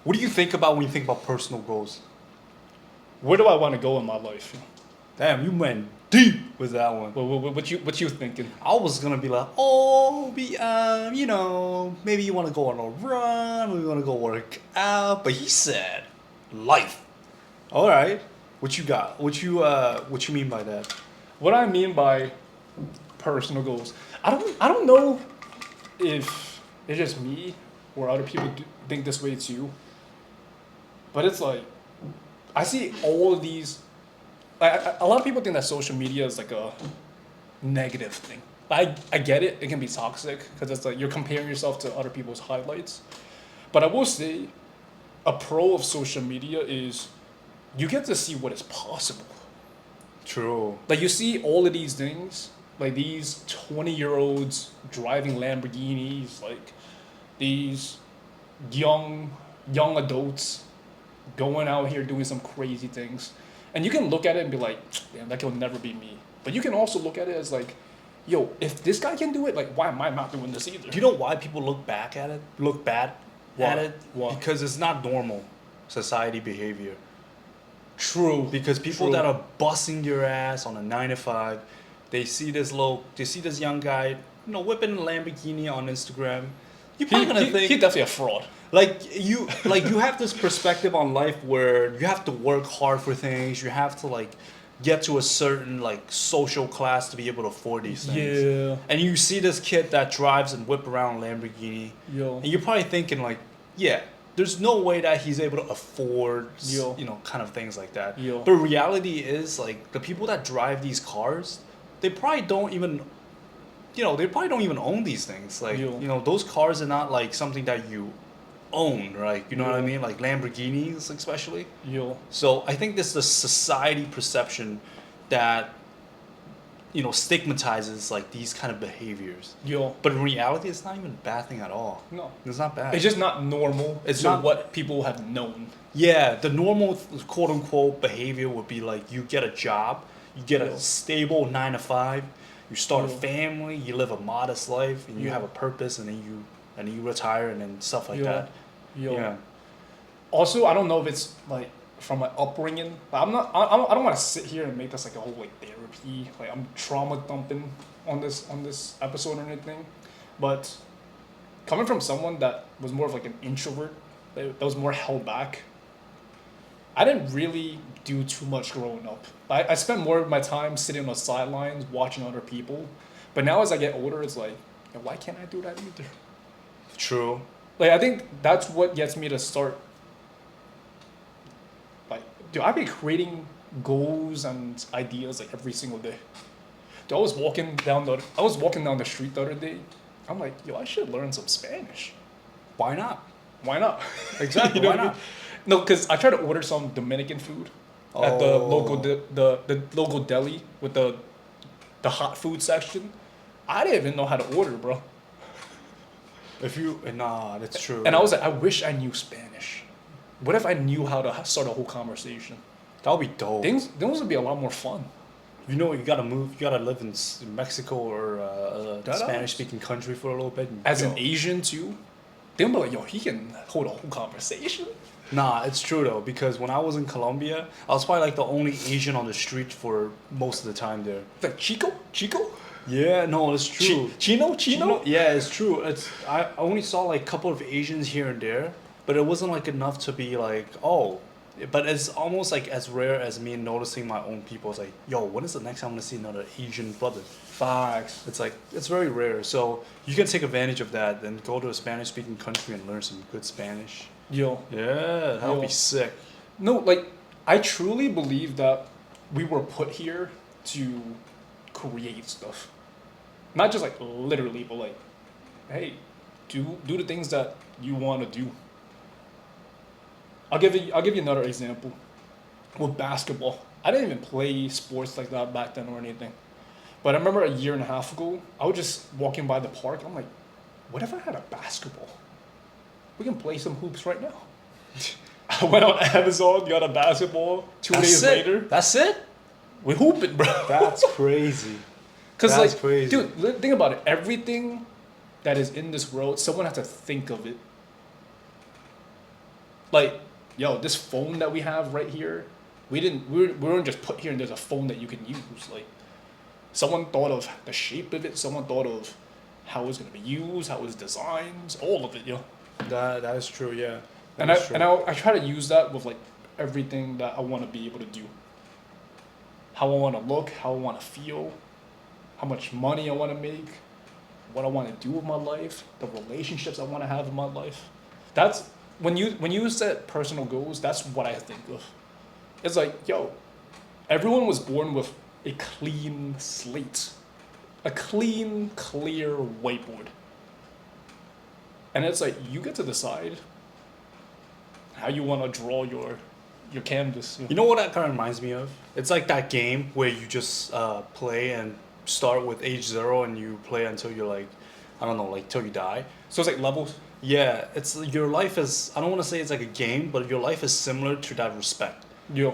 What do you think about when you think about personal goals? Where do I want to go in my life? Damn, you went deep with that one. What you thinking? I was gonna be like, oh, maybe you want to go on a run, or you want to go work out, but he said, life. All right, what you got? What you mean by that? What I mean by personal goals, I don't know if it's just me or other people think this way too. But it's like I see all of these. A lot of people think that social media is like a negative thing. I get it. It can be toxic because it's like you're comparing yourself to other people's highlights. But I will say, a pro of social media is you get to see what is possible. True. Like you see all of these things, like these 20-year-olds driving Lamborghinis, like these young adults going out here doing some crazy things. And you can look at it and be like, damn, that can never be me. But you can also look at it as like, yo, if this guy can do it, like why am I not doing this either? Do you know why people look back at it? Look bad Why? at it? Why? Because it's not normal society behavior. True. Because people True. that are busting your ass on a 9 to 5, they see this young guy, whipping a Lamborghini on Instagram. You're probably gonna think he's definitely a fraud. you have this perspective on life where you have to work hard for things. You have to get to a certain social class to be able to afford these things. Yeah. And you see this kid that drives and whip around a Lamborghini, Yo. and you're probably thinking yeah, there's no way that he's able to afford, Yo. kind of things like that. Yo. But reality is the people that drive these cars, they probably don't even, own these things. Yo. Those cars are not something that you own, right? You know what I Yeah. mean? Like Lamborghinis, especially. Yo. So I think this is a society perception that stigmatizes these kind of behaviors. Yo. But in reality, it's not even a bad thing at all. No. It's not bad. It's just not normal. It's to not- what people have known. Yeah, the normal quote unquote behavior would be you get a job, you get Yeah. a stable 9 to 5, you start a Yeah. family, you live a modest life, and you Yeah. have a purpose, and then you retire, and then stuff like Yeah. that. Yo. Yeah. Also, I don't know if it's from my upbringing. I'm not. I don't want to sit here and make this a whole therapy. I'm trauma dumping on this episode or anything, but coming from someone that was more of an introvert, that was more held back. I didn't really do too much growing up. I spent more of my time sitting on the sidelines watching other people, but now as I get older, it's like, yo, why can't I do that either? True. I think that's what gets me to start. Dude, I've been creating goals and ideas every single day. Dude, I was walking down the street the other day. I'm like, yo, I should learn some Spanish. Why not? Why not? Exactly. You know Why what I mean? not? No, because I tried to order some Dominican food at the Oh. the local deli with the hot food section. I didn't even know how to order, bro. That's true. And I was like, I wish I knew Spanish. What if I knew how to start a whole conversation? that would be dope. Things would be a lot more fun. You gotta move. You gotta live in Mexico or a That Spanish-speaking country for a little bit. As yo. an Asian too, they'll be like, yo, he can hold a whole conversation. Nah, it's true though, because when I was in Colombia, I was probably the only Asian on the street for most of the time there. It's like Chico, Yeah, no, it's true. Chino. Yeah, it's true. I only saw a couple of Asians here and there, but it wasn't enough to be oh. But it's almost as rare as me noticing my own people. It's yo, when is the next time I'm gonna see another Asian brother? Facts. It's very rare. So you can take advantage of that, then go to a Spanish speaking country and learn some good Spanish. Yo, Yeah, that would be Yo. sick. no, I truly believe that we were put here to create stuff, not just literally, but hey, do the things that you want to do. I'll give you another example with basketball. I didn't even play sports like that back then or anything. But I remember a year and a half ago, I was just walking by the park. I'm like, what if I had a basketball? We can play some hoops right now. I went on Amazon, got a basketball. 2 days later, That's it? we're hooping, bro. That's crazy. Because That's crazy. dude, think about it. Everything that is in this world, someone has to think of it. Like, yo, this phone that we have right here, we weren't just put here and there's a phone that you can use. Like, someone thought of the shape of it, someone thought of how it's gonna be used, how it's designed, all of it, yo. That is true. Yeah. And I try to use that with like everything that I want to be able to do. How I want to look, how I want to feel, how much money I want to make, what I want to do with my life, the relationships I want to have in my life. That's when you set personal goals. That's what I think of. It's like, yo, everyone was born with a clean slate, a clean, clear whiteboard, and it's like you get to decide how you want to draw your canvas. You know what that kind of reminds me of? It's like that game where you just play and start with age 0 and you play until you're like, I don't know, like till you die. So it's like levels. Yeah, it's your life is. I don't want to say it's like a game, but your life is similar to that respect. Yo.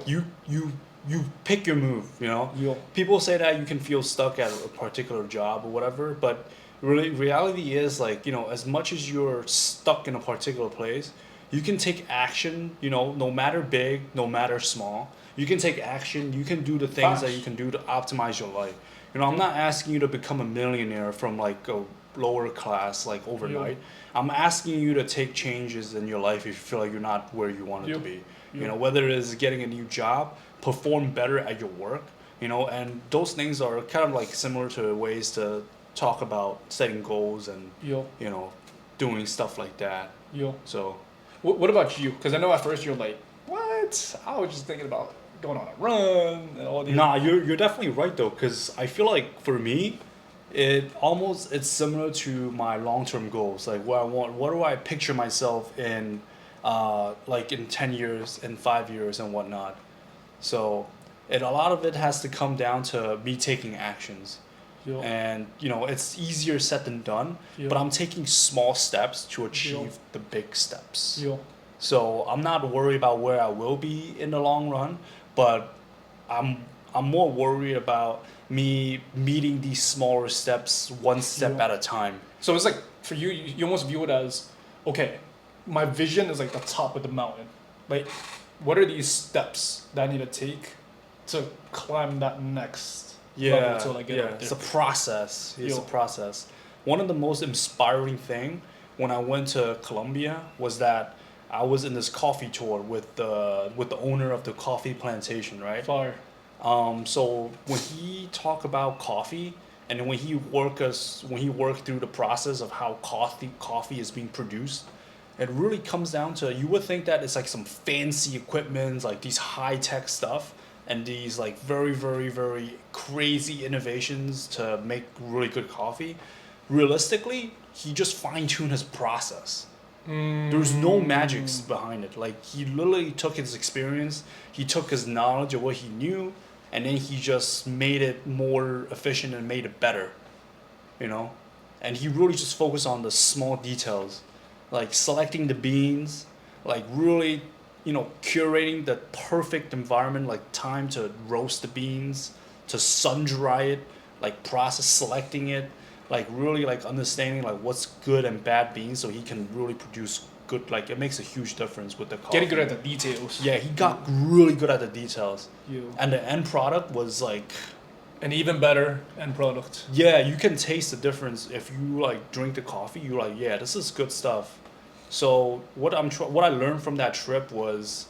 You pick your move. You know. Yo. People say that you can feel stuck at a particular job or whatever, but really reality is like, you know, as much as you're stuck in a particular place, you can take action. You know, no matter big, no matter small, you can take action. You can do the things that you can do to optimize your life. You know, I'm not asking you to become a millionaire from like a lower class like overnight. I'm asking you to take changes in your life if you feel like you're not where you want it to be. You know, whether it is getting a new job, perform better at your work, you know, and those things are kind of like similar to ways to talk about setting goals and, you know, doing stuff like that. So, what about you? Because I know at first you're like, what? I was just thinking about going on a run and all these. Nah, you're definitely right though, because I feel like for me, it's similar to my long-term goals. Like what do I picture myself in, like in 10 years, in 5 years and whatnot. So a lot of it has to come down to me taking actions. And you know, it's easier said than done, but I'm taking small steps to achieve the big steps. So I'm not worried about where I will be in the long run, but I'm more worried about me meeting these smaller steps one step at a time. So it's like for you, you almost view it as, okay, my vision is like the top of the mountain. Like, what are these steps that I need to take to climb that next level until I get up there? It's a process. It's a process. One of the most inspiring thing when I went to Colombia was that I was in this coffee tour with the owner of the coffee plantation, right? Fire. So when he talked about coffee, and when he worked through the process of how coffee is being produced, it really comes down to, you would think that it's like some fancy equipment, like these high tech stuff, and these like very very very crazy innovations to make really good coffee. Realistically, he just fine tuned his process. There's no magics behind it. Like, he literally took his experience, he took his knowledge of what he knew, and then he just made it more efficient and made it better, you know? And he really just focused on the small details, like selecting the beans, like really, you know, curating the perfect environment, like time to roast the beans, to sun dry it, like process selecting it, like really like understanding like what's good and bad beans, so he can really produce good. Like, it makes a huge difference with the coffee. Getting good at the details. Yeah, he got really good at the details. And the end product was like an even better end product. Yeah, you can taste the difference if you like drink the coffee. You're like, yeah, this is good stuff. So what I learned from that trip was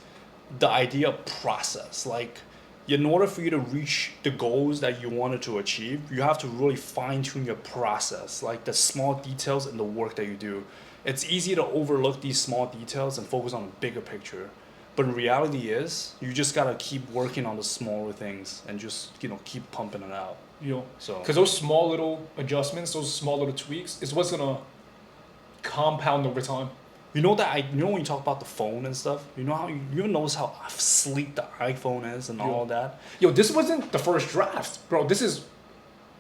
the idea of process. Like, in order for you to reach the goals that you wanted to achieve, you have to really fine tune your process, like the small details in the work that you do. It's easy to overlook these small details and focus on the bigger picture. But in reality is, you just gotta keep working on the smaller things and just, you know, keep pumping it out. So, because those small little adjustments, those small little tweaks, is what's gonna compound over time. You know when you talk about the phone and stuff, you know how you even notice how sleek the iPhone is and all of that. This wasn't the first draft, bro. This is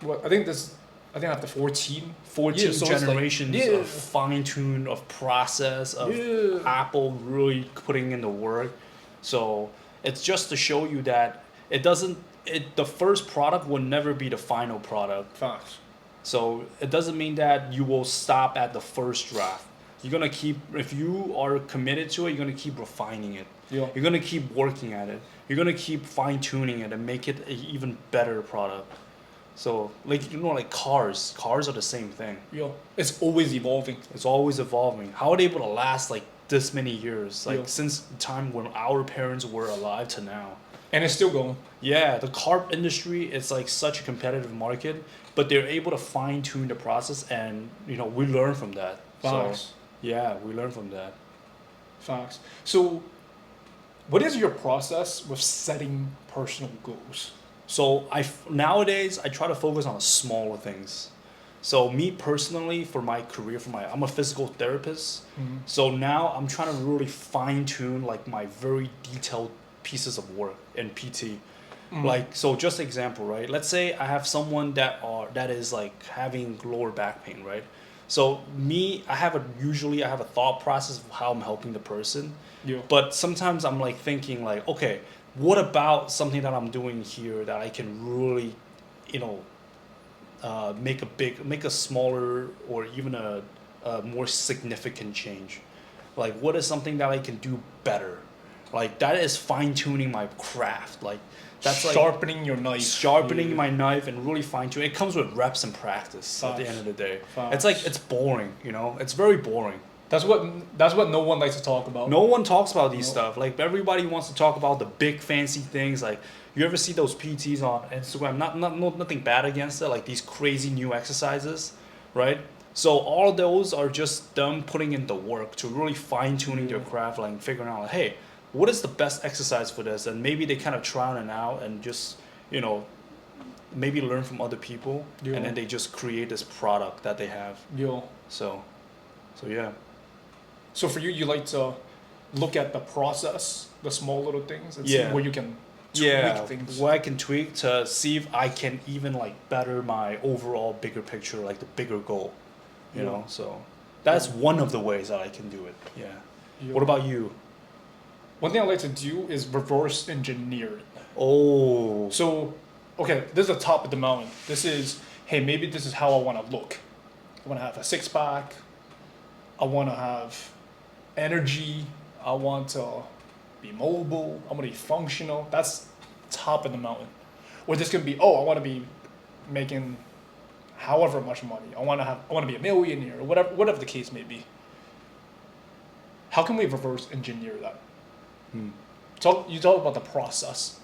what I think after 14 generations of fine tune of process of Apple really putting in the work. So it's just to show you that the first product will never be the final product. Facts. So it doesn't mean that you will stop at the first draft. You're gonna keep, if you are committed to it, you're gonna keep refining it. Yeah. You're gonna keep working at it. You're gonna keep fine tuning it and make it an even better product. So like like cars. Cars are the same thing. Yeah. It's always evolving. It's always evolving. How are they able to last like this many years? Like Yeah. since the time when our parents were alive to now. And it's still going. Yeah, the car industry is like such a competitive market, but they're able to fine tune the process, and we learn from that. Facts. So yeah, we learn from that. Facts. So what is your process with setting personal goals? So nowadays I try to focus on the smaller things. So me personally, for my career, I'm a physical therapist. So now I'm trying to really fine tune like my very detailed pieces of work in PT. Like, so just example, right? Let's say I have someone that is like having lower back pain, right? So I have a thought process of how I'm helping the person. Yeah. But sometimes I'm like thinking like, okay, what about something that I'm doing here that I can really, make a smaller or even a more significant change? Like, what is something that I can do better? Like, that is fine tuning my craft. Like, that's like sharpening your knife. sharpening Yeah. my knife and really fine tuning. It comes with reps and practice at the end of the day. Facts. It's like, it's boring, it's very boring. That's what no one likes to talk about. No one talks about these stuff. Like, everybody wants to talk about the big fancy things. Like, you ever see those PTs on Instagram? Nothing bad against it. Like these crazy new exercises, right? So all those are just them putting in the work to really fine tuning their craft, like figuring out, like, hey, what is the best exercise for this? And maybe they kind of try it out and just, maybe learn from other people, Yeah. and then they just create this product that they have. Yeah. So yeah. So for you, you like to look at the process, the small little things, and see Yeah. where you can tweak things. What I can tweak to see if I can even like better my overall bigger picture, like the bigger goal, you Yeah. know. So that's one of the ways that I can do it. Yeah. Yeah. What about you? One thing I like to do is reverse engineer it. Oh. So, okay, this is the top of the mountain. This is, hey, maybe this is how I want to look. I want to have a six pack. I want to have energy. I want to be mobile. I want to be functional. That's top of the mountain. Or this could be, I want to be making however much money. I want to be a millionaire, or whatever the case may be. How can we reverse engineer that? You talk about the process.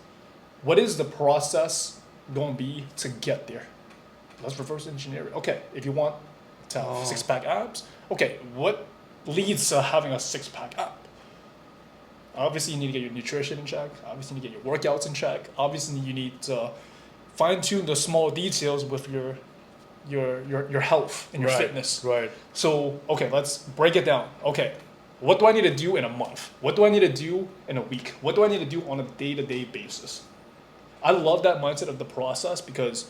What is the process going to be to get there? Let's reverse engineer it. Okay, if you want to have six-pack abs, okay, what leads to having a six-pack ab? Obviously, you need to get your nutrition in check. Obviously, you need to get your workouts in check. Obviously, you need to fine-tune the small details with your health and your fitness. Right. So, okay, let's break it down. Okay, what do I need to do in a month? What do I need to do in a week? What do I need to do on a day-to-day basis? I love that mindset of the process because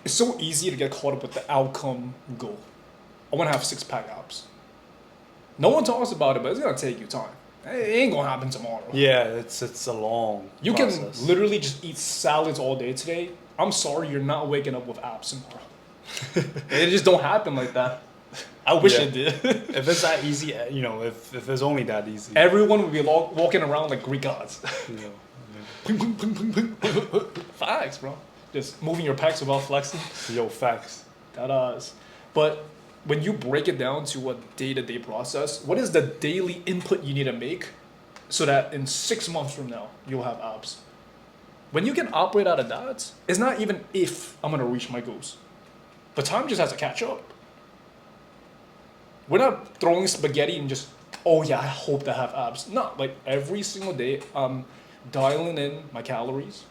it's so easy to get caught up with the outcome goal. I want to have six-pack abs. No one talks about it, but it's going to take you time. It ain't going to happen tomorrow. Yeah, it's a long You process. can literally just eat salads all day today. I'm sorry you're not waking up with abs tomorrow. It just don't happen like that. I wish Yeah. it did. If it's that easy, if it's only that easy. Everyone would be walking around like Greek gods. you know. Facts, bro. Just moving your pecs without flexing. Yo, facts. That is. But when you break it down to a day-to-day process, what is the daily input you need to make so that in 6 months from now, you'll have abs? When you can operate out of that, it's not even if I'm going to reach my goals. But time just has to catch up. We're not throwing spaghetti and just, I hope to have abs. No, like every single day, I'm dialing in my calories,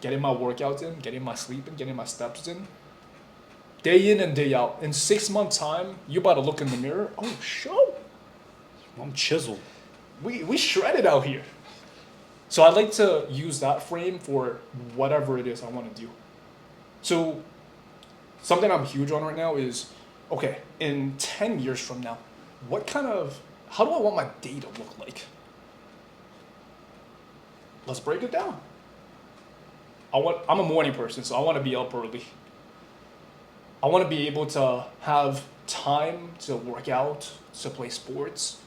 getting my workouts in, getting my sleep in, getting my steps in. Day in and day out. In 6 months' time, you about to look in the mirror. Oh, show. I'm chiseled. We shredded out here. So I like to use that frame for whatever it is I want to do. So something I'm huge on right now is, okay, in 10 years from now, how do I want my day to look like? Let's break it down. I'm a morning person, so I want to be up early. I I want to be able to have time to work out, to play sports.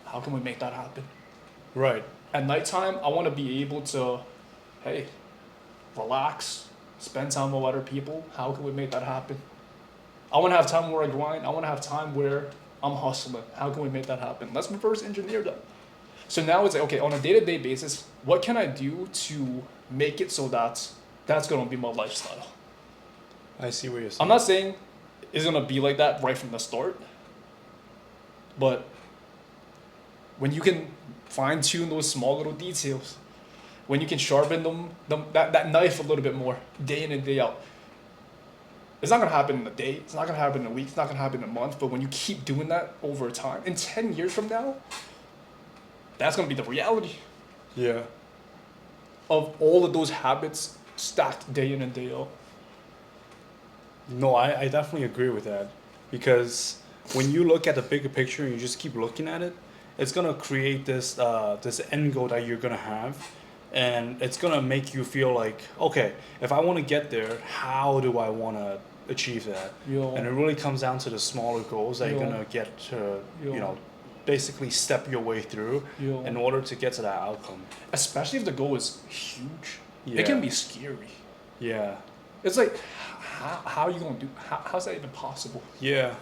How can we make that happen? Right. At nighttime, I want to be able to, hey, relax, spend time with other people. How can we make that happen? I want to have time where I grind. I want to have time where I'm hustling. How can we make that happen? Let's reverse engineer that. So now it's like, okay, on a day-to-day basis, what can I do to make it so that that's going to be my lifestyle? I see what you're saying. I'm not saying it's going to be like that right from the start, but when you can fine-tune those small little details, when you can sharpen that knife a little bit more day in and day out, it's not going to happen in a day, it's not going to happen in a week, it's not going to happen in a month, but when you keep doing that over time, in 10 years from now, that's going to be the reality Yeah. of all of those habits stacked day in and day out. No, I definitely agree with that, because when you look at the bigger picture and you just keep looking at it, it's gonna create this end goal that you're gonna have, and it's gonna make you feel like, okay, if I want to get there, how do I want to achieve that? Yeah. And it really comes down to the smaller goals that you're Yeah. gonna get to, Yeah. you know, basically step your way through Yeah. in order to get to that outcome. Especially if the goal is huge, Yeah. it can be scary. Yeah. It's like, how are you going to do, how's that even possible? Yeah.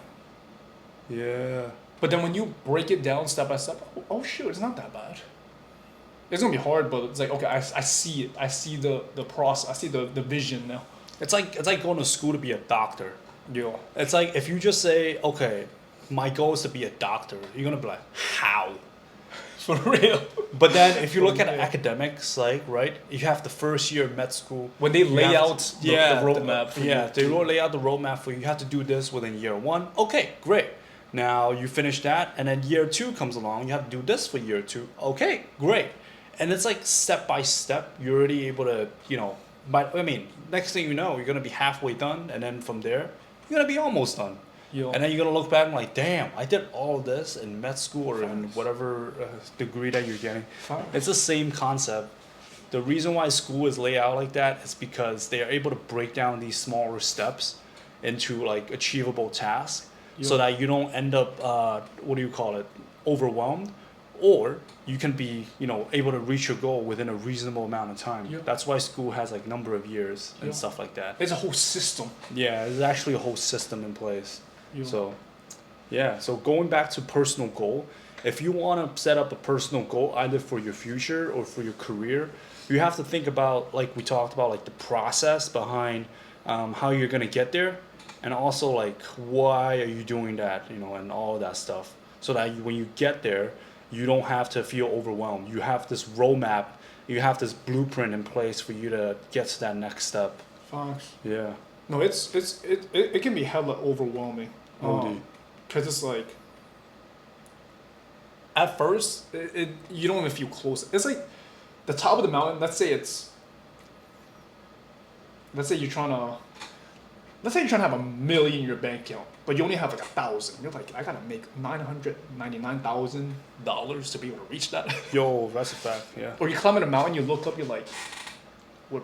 Yeah. But then when you break it down step by step, oh shoot, it's not that bad. It's gonna be hard, but it's like, okay, I see it. I see the process. I see the vision now. It's like going to school to be a doctor. Yeah. It's like if you just say, okay, my goal is to be a doctor, you're gonna be like, how? For real. But then if you look at Yeah. academics, like, right, you have the first year of med school. When they you lay have out to- the roadmap for yeah, you they to- will lay out the roadmap for you. You have to do this within year one. Okay, great. Now you finish that, and then year two comes along. You have to do this for year two. Okay, great. And it's like step by step. You're already able to, you know. But I mean, next thing you know, you're gonna be halfway done, and then from there, you're gonna be almost done. Yeah. And then you're gonna look back and like, damn, I did all of this in med school or in Facts. whatever degree that you're getting. Facts. It's the same concept. The reason why school is laid out like that is because they are able to break down these smaller steps into like achievable tasks, so Yeah. that you don't end up what do you call it, overwhelmed, or you can be, you know, able to reach your goal within a reasonable amount of time. Yeah. That's why school has like number of years and Yeah. stuff like that. It's a whole system. Yeah, there's actually a whole system in place. Yeah. So, yeah. So going back to personal goal, if you want to set up a personal goal either for your future or for your career, you have to think about, like we talked about, like the process behind how you're gonna get there, and also like why are you doing that, you know, and all of that stuff, so that you, when you get there, you don't have to feel overwhelmed. You have this roadmap, you have this blueprint in place for you to get to that next step. Facts. Yeah. No, it can be hella overwhelming. Indeed. Cause it's like, at first, you don't even feel close. It's like the top of the mountain. Let's say you're trying to have $1 million in your bank account, but you only have like 1,000. You're like, I gotta make $999,000 to be able to reach that. Yo, that's a fact. Yeah. Or you climb a mountain, you look up, you're like, we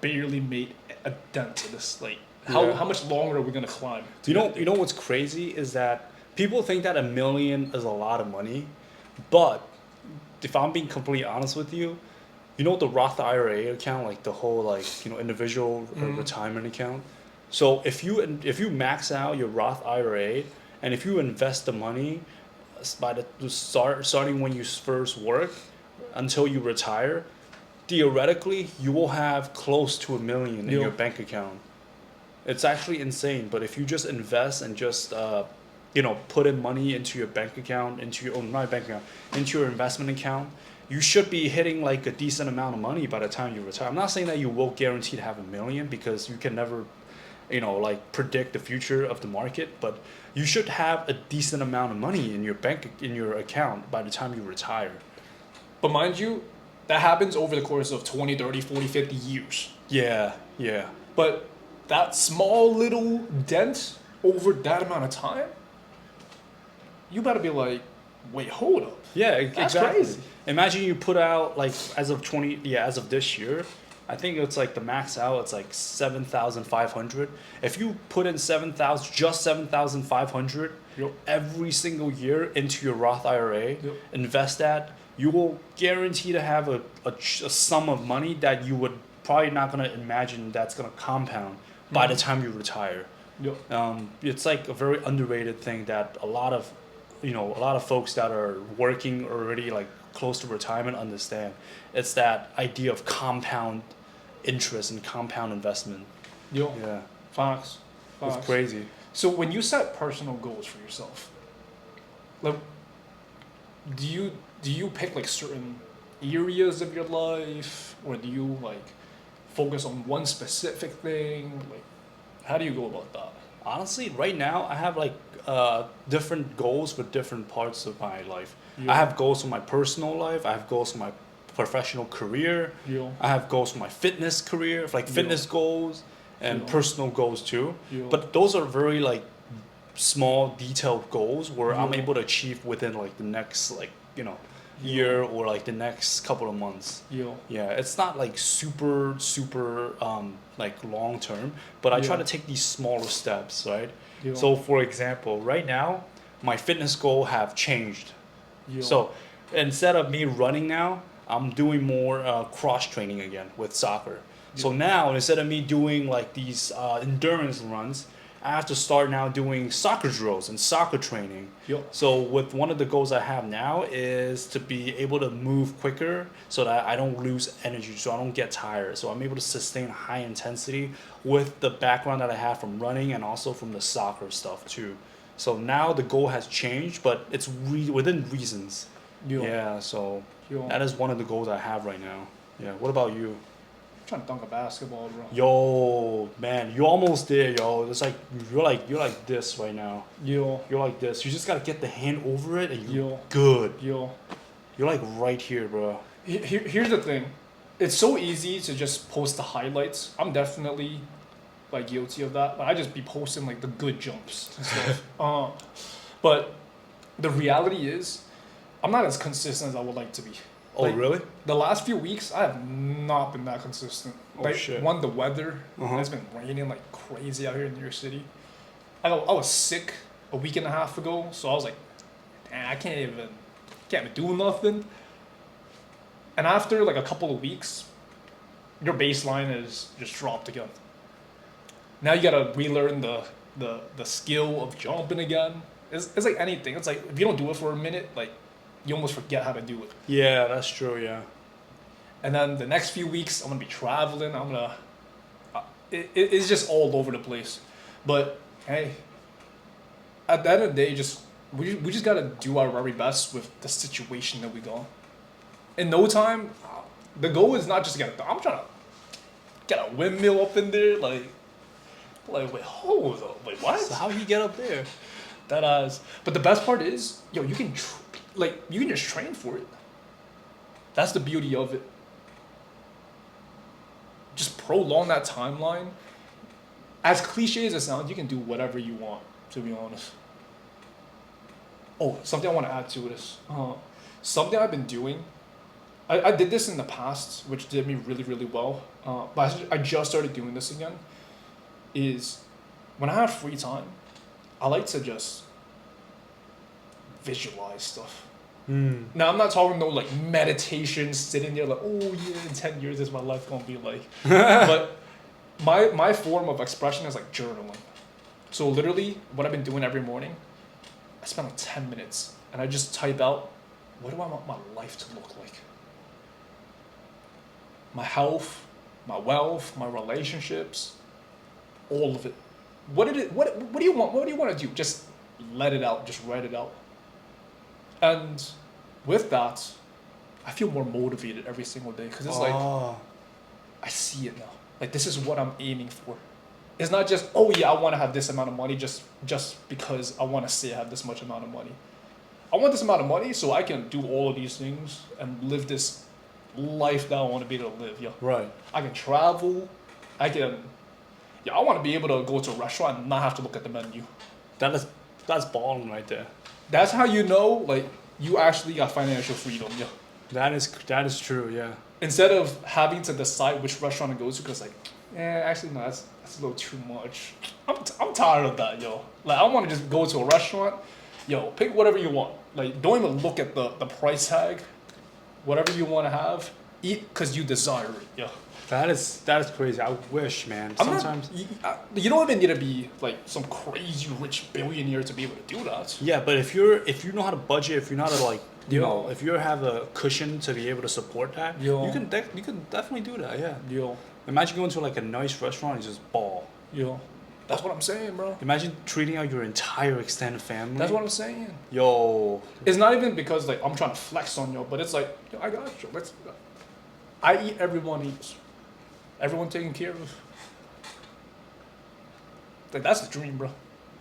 barely made a dent in this. Like, Yeah. how much longer are we gonna climb? to You know, get you know what's crazy is that people think that $1 million is a lot of money, but if I'm being completely honest with you, you know the Roth IRA account, like the whole like, you know, individual retirement account. So if you max out your Roth IRA, and if you invest the money by the starting when you first work until you retire, theoretically you will have close to $1 million in Yeah. your bank account. It's actually insane. But if you just invest and just you know, put in money into your bank account, into your not bank account, into your investment account, you should be hitting like a decent amount of money by the time you retire. I'm not saying that you will guarantee to have $1 million, because you can never, you know, like predict the future of the market, but you should have a decent amount of money in your account by the time you retire. But mind you, that happens over the course of 20, 30, 40, 50 years. Yeah, yeah. But that small little dent over that amount of time, you better be like, wait, hold up. Yeah, That's exactly. crazy. Imagine you put out like as of this year, I think it's like the max out. It's like 7,500. If you put in 7,000, just 7,500 Yep. every single year into your Roth IRA, Yep. invest that, you will guarantee to have a sum of money that you would probably not gonna imagine that's gonna compound by the time you retire. Yep. It's like a very underrated thing that a lot of, a lot of folks that are working already like close to retirement understand. It's that idea of compound interest and compound investment. Yep. Yeah, Facts. it's Facts. crazy. So when you set personal goals for yourself, like, do you pick like certain areas of your life, or do you like focus on one specific thing? Like, how do you go about that? Honestly, right now I have like different goals for different parts of my life. Yeah. I have goals for my personal life. I have goals for my professional career. Yeah. I have goals for my fitness career, like Yeah. fitness goals and Yeah. personal goals too. Yeah. But those are very like small, detailed goals where I'm Yeah. able to achieve within like the next year or like the next couple of months. Yeah. Yeah, it's not like super like long term, but I try Yeah. to take these smaller steps, right? Yeah. So for example, right now my fitness goal have changed. Yeah. So instead of me running now, I'm doing more cross training again with soccer. So Yeah. now instead of me doing like these endurance runs, I have to start now doing soccer drills and soccer training. Yeah. So with one of the goals I have now is to be able to move quicker so that I don't lose energy, so I don't get tired. So I'm able to sustain high intensity with the background that I have from running and also from the soccer stuff too. So now the goal has changed, but it's within reasons. Yeah. Yeah, so Yeah. that is one of the goals I have right now. Yeah. What about you? I'm trying to dunk a basketball, bro. Yo, man, you almost there, yo. It's like you're like this right now. Yeah. You're like this. You just gotta get the hand over it, and you're Yeah. good. Yeah. You're like right here, bro. Here's the thing. It's so easy to just post the highlights. I'm definitely like guilty of that. But I just be posting like the good jumps and stuff. But the reality is, I'm not as consistent as I would like to be. Oh, Like, really? The last few weeks, I have not been that consistent. Oh, Like, shit. one, the weather. Uh-huh. It's been raining like crazy out here in New York City. I was sick a week and a half ago, so I was like, "Man, I can't even do nothing." And after like a couple of weeks, your baseline is just dropped again. Now you gotta relearn the skill of jumping again. It's like anything. It's like if you don't do it for a minute, like you almost forget how to do it. Yeah, that's true. Yeah. And then the next few weeks, I'm gonna be traveling. It's just all over the place. But hey, at the end of the day, we just gotta do our very best with the situation that we got. In no time, the goal is not just to I'm trying to get a windmill up in there, like wait, hold up, wait, what? So how he get up there? That ass. But the best part is, yo, you can you can just train for it. That's the beauty of it. Just prolong that timeline. As cliche as it sounds, you can do whatever you want, to be honest. Oh, something I want to add to this. Something I've been doing. I did this in the past, which did me really, really well. But I just started doing this again. Is when I have free time, I like to just visualize stuff. Now I'm not talking no like meditation, sitting there like, oh yeah, in 10 years is my life gonna be like. But my form of expression is like journaling. So literally, what I've been doing every morning, I spend like 10 minutes and I just type out, what do I want my life to look like? My health, my wealth, my relationships, all of it. What do you want? What do you want to do? Just let it out. Just write it out. And with that, I feel more motivated every single day because it's like I see it now. Like this is what I'm aiming for. It's not just yeah, I want to have this amount of money just because I want to say I have this much amount of money. I want this amount of money so I can do all of these things and live this life that I want to be able to live. Yeah. Right. I can travel. I want to be able to go to a restaurant and not have to look at the menu. That's balling right there. That's how you know, like, you actually got financial freedom, yeah. That is true. Yeah. instead of having to decide which restaurant to go to, because like, actually no, that's a little too much. I'm tired of that, yo. Like I want to just go to a restaurant, yo, pick whatever you want. Like don't even look at the price tag. Whatever you want to have, eat because you desire it, yo. That is crazy. I wish, man. I'm not- Sometimes. you don't even need to be like some crazy rich billionaire to be able to do that. Yeah, but if you know how to budget, if you know how to like, you Yo. know, if you have a cushion to be able to support that, Yo. you can definitely do that. Yeah. Yo, Imagine going to like a nice restaurant and just ball. yo, that's what I'm saying, bro. Imagine treating out your entire extended family. That's what I'm saying. Yo. It's not even because like I'm trying to flex on you, but it's like yo, I got you. I eat, everyone eats, everyone taken care of. Like that's the dream, bro.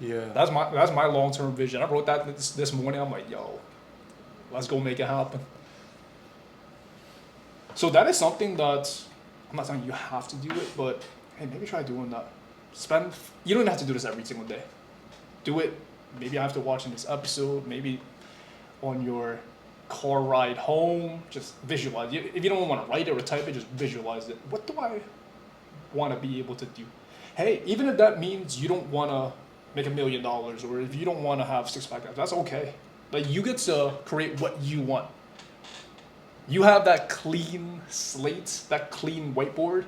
Yeah. That's my long term vision. I wrote that this morning. I'm like, yo, let's go make it happen. So that is something that I'm not saying you have to do it, but hey, maybe try doing that. You don't have to do this every single day. Do it maybe after watching this episode, maybe on your car ride home. Just visualize. If you don't want to write it or type it, just visualize it. What do I want to be able to do? Hey, even if that means you don't want to make $1 million, or if you don't want to have 6-pack abs, that's okay. Like you get to create what you want. You have that clean slate, that clean whiteboard,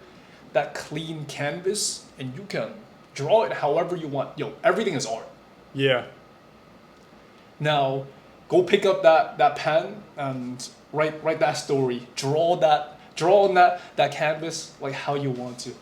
that clean canvas, and you can draw it however you want. Yo, everything is art. Yeah. Now, go pick up that pen and write that story. Draw on that canvas like how you want to.